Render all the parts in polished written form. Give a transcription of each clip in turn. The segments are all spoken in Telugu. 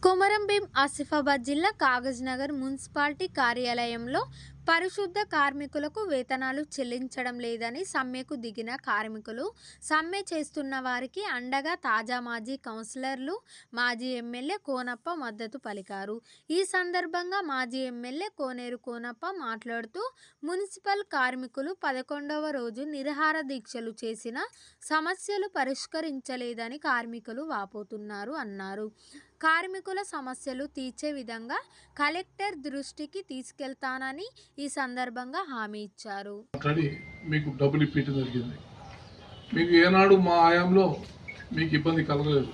కొమరంభీం ఆసిఫాబాద్ జిల్లా కాగజ్నగర్ మున్సిపాలిటీ కార్యాలయంలో పరిశుద్ధ కార్మికులకు వేతనాలు చెల్లించడం లేదని సమ్మెకు దిగిన కార్మికులు సమ్మె చేస్తున్న వారికి అండగా తాజా మాజీ కౌన్సిలర్లు మాజీ ఎమ్మెల్యే కోనప్ప మద్దతు పలికారు. ఈ సందర్భంగా మాజీ ఎమ్మెల్యే కోనేరు కోనప్ప మాట్లాడుతూ మున్సిపల్ కార్మికులు 11వ రోజు నిరాహార దీక్షలు చేసిన సమస్యలు పరిష్కరించలేదని కార్మికులు వాపోతున్నారు అన్నారు. కార్మికుల సమస్యలు తీర్చే విధంగా కలెక్టర్ దృష్టికి తీసుకెళ్తానని ఈ సందర్భంగా హామీ ఇచ్చారు. మీకు డబ్బులు ఇప్పించడం జరిగింది. మీకు ఏనాడు మా ఆయాంలో మీకు ఇబ్బంది కలగలేదు.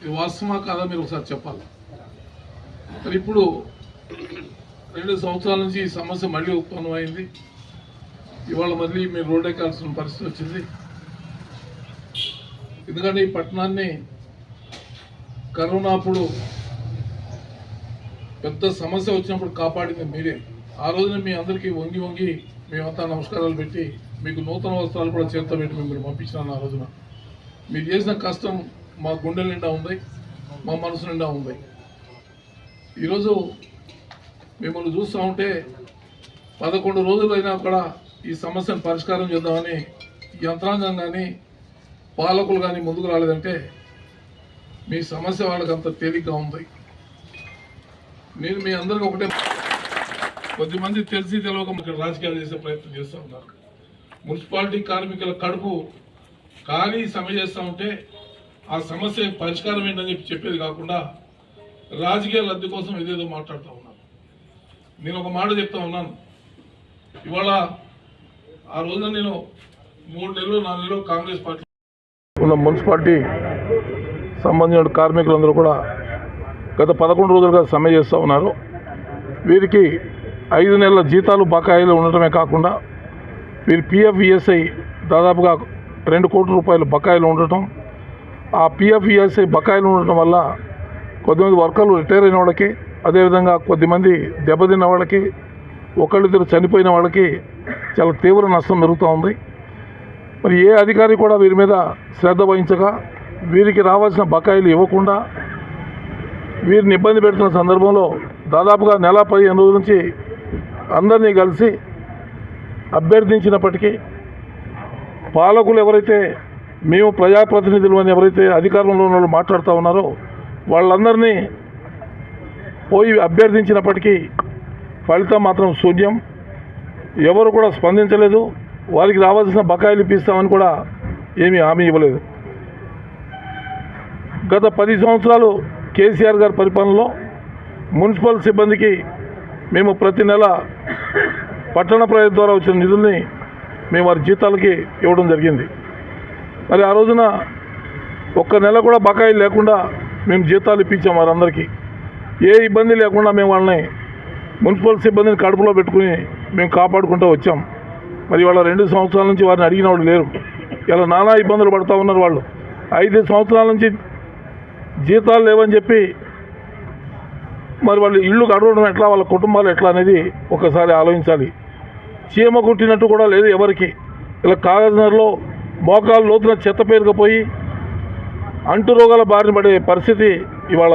ఇది వాస్తవమా కాదా మీరు ఒకసారి చెప్పాలి. మరి ఇప్పుడు 2 సంవత్సరాల నుంచి ఈ సమస్య మళ్ళీ ఉత్పన్నమైంది. ఇవాళ మళ్ళీ మీరు రోడ్డెక్కాల్సిన పరిస్థితి వచ్చింది. ఎందుకంటే ఈ పట్టణాన్ని కరోనా అప్పుడు పెద్ద సమస్య వచ్చినప్పుడు కాపాడింది మీరే. ఆ రోజున మీ అందరికీ వంగి వంగి మేమంతా నమస్కారాలు పెట్టి మీకు నూతన వస్త్రాలు కూడా చేత పెట్టి మిమ్మల్ని పంపించినాను. ఆ రోజున మీరు చేసిన కష్టం మా గుండెల నిండా ఉంది, మా మనసు నిండా ఉంది. ఈరోజు మిమ్మల్ని చూస్తూ ఉంటే 11 రోజులైనా కూడా ఈ సమస్యను పరిష్కారం చేద్దామని యంత్రాంగం కానీ పాలకులు కానీ ముందుకు రాలేదంటే మీ సమస్య వాళ్ళకి అంత తేలిగ్గా ఉంది. నేను మీ అందరికీ ఒకటే, కొద్దిమంది తెలిసి తెలియక రాజకీయాలు చేసే ప్రయత్నం చేస్తూ ఉన్నారు. మున్సిపాలిటీ కార్మికుల కడుపు ఖాళీ సమ్మె చేస్తూ ఉంటే ఆ సమస్య పరిష్కారం ఏంటని చెప్పేది కాకుండా రాజకీయ లబ్ధి కోసం ఏదేదో మాట్లాడుతూ ఉన్నారు. నేను ఒక మాట చెప్తా ఉన్నాను. ఇవాళ ఆ రోజున నేను 3 నెలలు 4 నెలలు కాంగ్రెస్ పార్టీ ఉన్న మున్సిపాలిటీ సంబంధించిన కార్మికులందరూ కూడా గత 11 రోజులుగా సమ్మె చేస్తూ ఉన్నారు. వీరికి 5 నెలల జీతాలు బకాయిలు ఉండటమే కాకుండా వీరి పిఎఫ్ ఈఎస్ఐ దాదాపుగా 2 కోట్ల రూపాయలు బకాయిలు ఉండటం, ఆ పిఎఫ్ ఈఎస్ఐ బకాయిలు ఉండటం వల్ల కొద్దిమంది వర్కర్లు రిటైర్ అయిన వాళ్ళకి, అదేవిధంగా కొద్దిమంది దెబ్బతిన్న వాళ్ళకి, ఒకళ్ళిద్దరు చనిపోయిన వాళ్ళకి చాలా తీవ్ర నష్టం జరుగుతూ ఉంది. మరి ఏ అధికారి కూడా వీరి మీద శ్రద్ధ వహించగా వీరికి రావాల్సిన బకాయిలు ఇవ్వకుండా వీరిని ఇబ్బంది పెడుతున్న సందర్భంలో దాదాపుగా నెల 15 రోజుల నుంచి అందరినీ కలిసి అభ్యర్థించినప్పటికీ పాలకులు ఎవరైతే మేము ప్రజాప్రతినిధులు అని ఎవరైతే అధికారంలో ఉన్న వాళ్ళు మాట్లాడుతూ ఉన్నారో వాళ్ళందరినీ పోయి అభ్యర్థించినప్పటికీ ఫలితం మాత్రం శూన్యం. ఎవరు కూడా స్పందించలేదు. వారికి రావాల్సిన బకాయిలు ఇప్పిస్తామని కూడా ఏమీ హామీ ఇవ్వలేదు. గత 10 సంవత్సరాలు కేసీఆర్ గారి పరిపాలనలో మున్సిపల్ సిబ్బందికి మేము ప్రతి నెల పట్టణ ప్రజల ద్వారా వచ్చిన నిధుల్ని మేము వారి జీతాలకి ఇవ్వడం జరిగింది. మరి ఆ రోజున ఒక్క నెల కూడా బకాయిలు లేకుండా మేము జీతాలు ఇప్పించాం. వారందరికీ ఏ ఇబ్బంది లేకుండా మేము వాళ్ళని మున్సిపల్ సిబ్బందిని కడుపులో పెట్టుకుని మేము కాపాడుకుంటూ వచ్చాం. మరి వాళ్ళ 2 సంవత్సరాల నుంచి వారిని అడిగిన వాళ్ళు లేరు. ఇలా నానా ఇబ్బందులు పడుతూ ఉన్నారు. వాళ్ళు 5 సంవత్సరాల నుంచి జీతాలు లేవని చెప్పి మరి వాళ్ళు ఇళ్ళు గడవడం ఎట్లా, వాళ్ళ కుటుంబాలు ఎట్లా అనేది ఒకసారి ఆలోచించాలి. చీమ కుట్టినట్టు కూడా లేదు ఎవరికి. ఇలా కాగజ్నగర్లో మోకాలు లోతున చెత్త పేరుకుపోయి అంటు రోగాల బారిన పడే పరిస్థితి ఇవాళ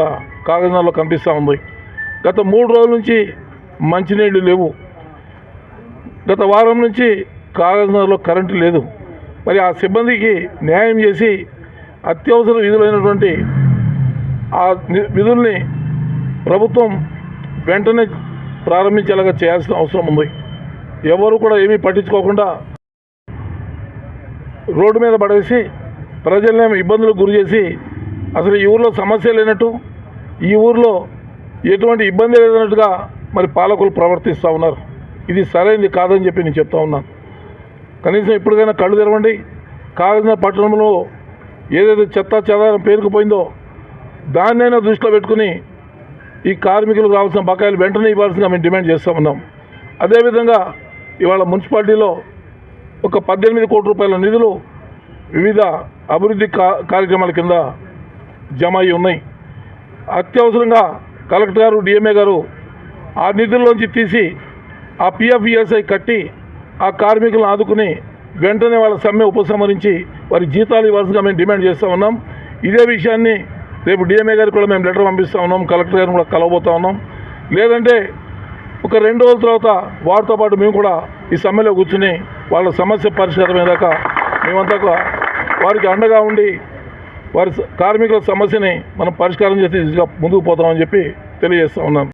కాగజ్నగర్లో కనిపిస్తూ ఉంది. గత 3 రోజుల నుంచి మంచినీళ్ళు లేవు. గత వారం నుంచి కాగజ్నగర్లో కరెంటు లేదు. మరి ఆ సిబ్బందికి న్యాయం చేసి అత్యవసర విధులైనటువంటి ఆ విధుల్ని ప్రభుత్వం వెంటనే ప్రారంభించేలాగా చేయాల్సిన అవసరం ఉంది. ఎవరు కూడా ఏమీ పట్టించుకోకుండా రోడ్డు మీద పడేసి ప్రజల్ని ఇబ్బందులకు గురి చేసి అసలు ఈ ఊర్లో సమస్య లేనట్టు, ఈ ఊర్లో ఎటువంటి ఇబ్బంది లేదన్నట్టుగా మరి పాలకులు ప్రవర్తిస్తూ ఉన్నారు. ఇది సరైనది కాదని చెప్పి నేను చెప్తా ఉన్నాను. కనీసం ఇప్పటికైనా కళ్ళు తెరవండి. కాగజ్నగర్ పట్టణంలో ఏదైతే చెత్త చెదారం పేరుకుపోయిందో దాన్నైనా దృష్టిలో పెట్టుకుని ఈ కార్మికులకు రావాల్సిన బకాయిలు వెంటనే ఇవ్వాల్సిందిగా మేము డిమాండ్ చేస్తూ ఉన్నాం. అదేవిధంగా ఇవాళ మున్సిపాలిటీలో ఒక 18 కోట్ల రూపాయల నిధులు వివిధ అభివృద్ధి కార్యక్రమాల కింద జమ అయి ఉన్నాయి. అత్యవసరంగా కలెక్టర్ గారు, డిఎంఏ గారు ఆ నిధుల్లోంచి తీసి ఆ పిఎఫ్ ఈఎస్ఐ కట్టి ఆ కార్మికులను ఆదుకుని వెంటనే వాళ్ళ సమ్మె ఉపసంహరించి వారి జీతాలు ఇవ్వాల్సిందిగా మేము డిమాండ్ చేస్తూ ఉన్నాం. ఇదే విషయాన్ని రేపు డిఎంఏ గారికి కూడా మేము లెటర్ పంపిస్తూ ఉన్నాం, కలెక్టర్ గారిని కూడా కలవబోతూ ఉన్నాం. లేదంటే ఒక 2 రోజుల తర్వాత వారితో పాటు మేము కూడా ఈ సమ్మెలో కూర్చుని వాళ్ళ సమస్య పరిష్కారమయ్యేదాకా మేమంతా వారికి అండగా ఉండి వారి కార్మికుల సమస్యని మనం పరిష్కారం చేసి ముందుకు పోతామని చెప్పి తెలియజేస్తూ ఉన్నాను.